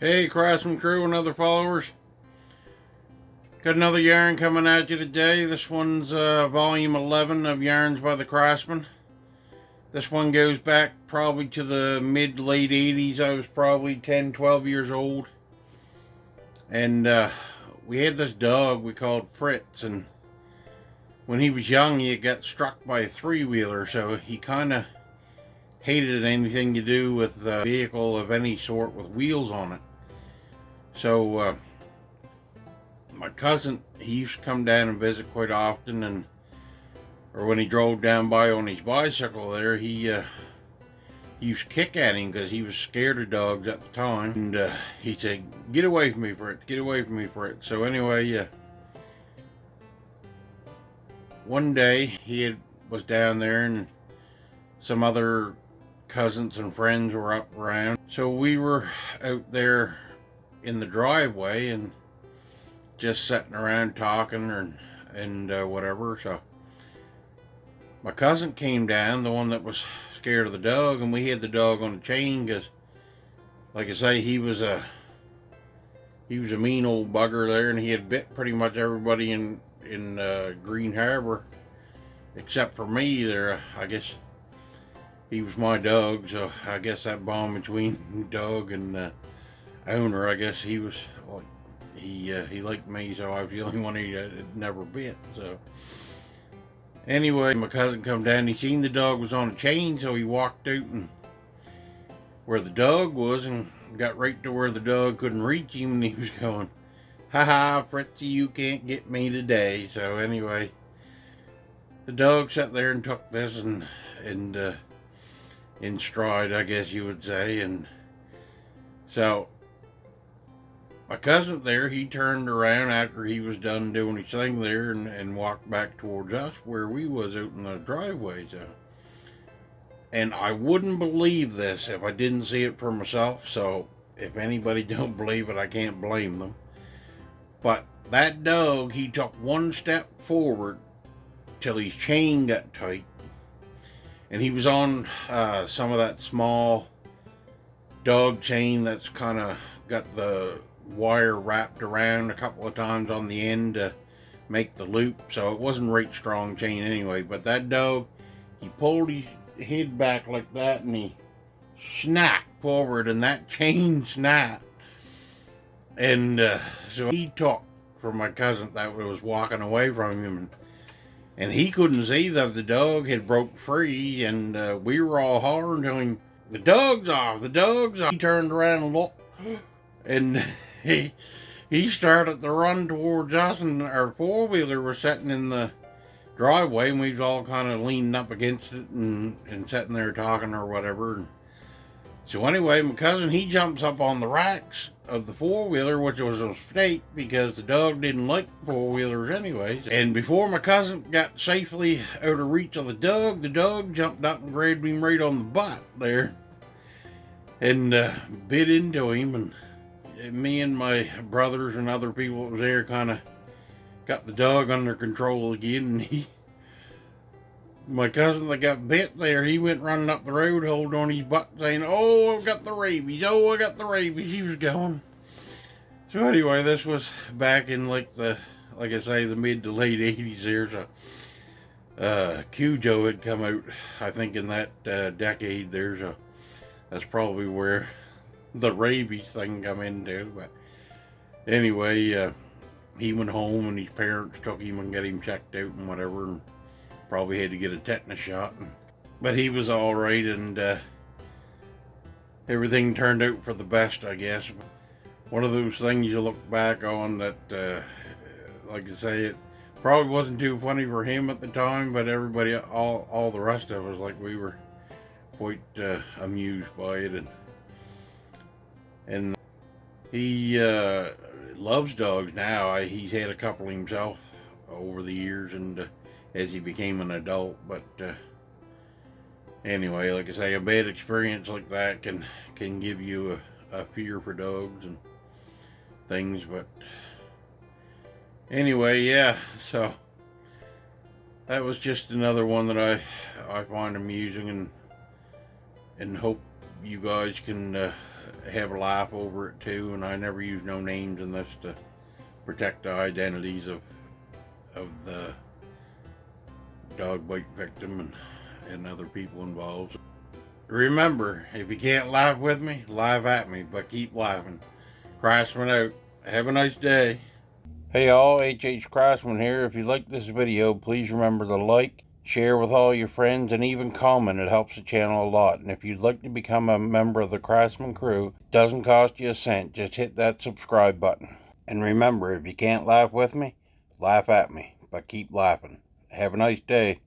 Hey Craftsman crew and other followers, got another yarn coming at you today. This one's volume 11 of Yarns by the Craftsman. This one goes back probably to the mid to late 80s. I was probably 10, 12 years old. And we had this dog we called Fritz, and when he was young he got struck by a three-wheeler, so he kind of hated anything to do with a vehicle of any sort with wheels on it. So my cousin, he used to come down and visit quite often, or when he drove down by on his bicycle there, he used to kick at him because he was scared of dogs at the time. And he'd say, "Get away from me, Fritz, get away from me, Fritz." So anyway, one day he was down there and some other cousins and friends were up around. So we were out there in the driveway and just sitting around talking and whatever. So my cousin came down, the one that was scared of the dog, and we had the dog on a chain because, like I say, he was a mean old bugger there, and he had bit pretty much everybody in Green Harbor except for me there. I guess he was my dog, so I guess that bond between dog and owner, I guess he was like, he liked me, so I was the only one he had never bit. So anyway, my cousin come down, he seen the dog was on a chain, so he walked out and where the dog was and got right to where the dog couldn't reach him, and he was going, "Ha ha, Fritzy, you can't get me today." So anyway, the dog sat there and took this and in stride, I guess you would say. And so my cousin there, he turned around after he was done doing his thing there and walked back towards us where we was out in the driveway. So, and I wouldn't believe this if I didn't see it for myself. So if anybody don't believe it, I can't blame them. But that dog, he took one step forward till his chain got tight. And he was on some of that small dog chain that's kind of got the wire wrapped around a couple of times on the end to make the loop. So it wasn't right strong chain anyway. But that dog, he pulled his head back like that and he snapped forward, and that chain snapped. And so he took from my cousin that was walking away from him, and he couldn't see that the dog had broke free, and we were all hollering to him, "The dog's off, the dog's off." He turned around and looked, and he started to run towards us, and our four-wheeler was sitting in the driveway, and we was all kind of leaning up against it and sitting there talking or whatever. And so anyway, my cousin, he jumps up on the racks of the four-wheeler, which was a mistake because the dog didn't like four-wheelers anyways. And before my cousin got safely out of reach of the dog jumped up and grabbed him right on the butt there and bit into him. And me and my brothers and other people that was there kind of got the dog under control again. And my cousin that got bit there, he went running up the road holding on his butt saying, "Oh, I've got the rabies, oh, I got the rabies." He was going. So anyway, this was back in like I say, the mid to late 80s there. So Cujo had come out, I think, in that decade there. So that's probably where the rabies thing come into. But anyway, he went home and his parents took him and got him checked out and whatever, and probably had to get a tetanus shot. But he was all right, and everything turned out for the best, I guess. One of those things you look back on that, like I say, it probably wasn't too funny for him at the time, but everybody, all the rest of us, like, we were quite amused by it. And he loves dogs now. He's had a couple himself over the years, and as he became an adult. But anyway, like I say, a bad experience like that can give you a fear for dogs and things. But anyway, yeah, so that was just another one that I find amusing, and hope you guys can have a laugh over it too, and I never use no names in this to protect the identities of the dog bite victim and other people involved. Remember, if you can't laugh with me, laugh at me, but keep laughing. Craftsman out. Have a nice day. Hey all, Craftsman here. If you like this video, please remember to like, share with all your friends, and even comment. It helps the channel a lot. And if you'd like to become a member of the Craftsman crew, it doesn't cost you a cent. Just hit that subscribe button. And remember, if you can't laugh with me, laugh at me, but keep laughing. Have a nice day.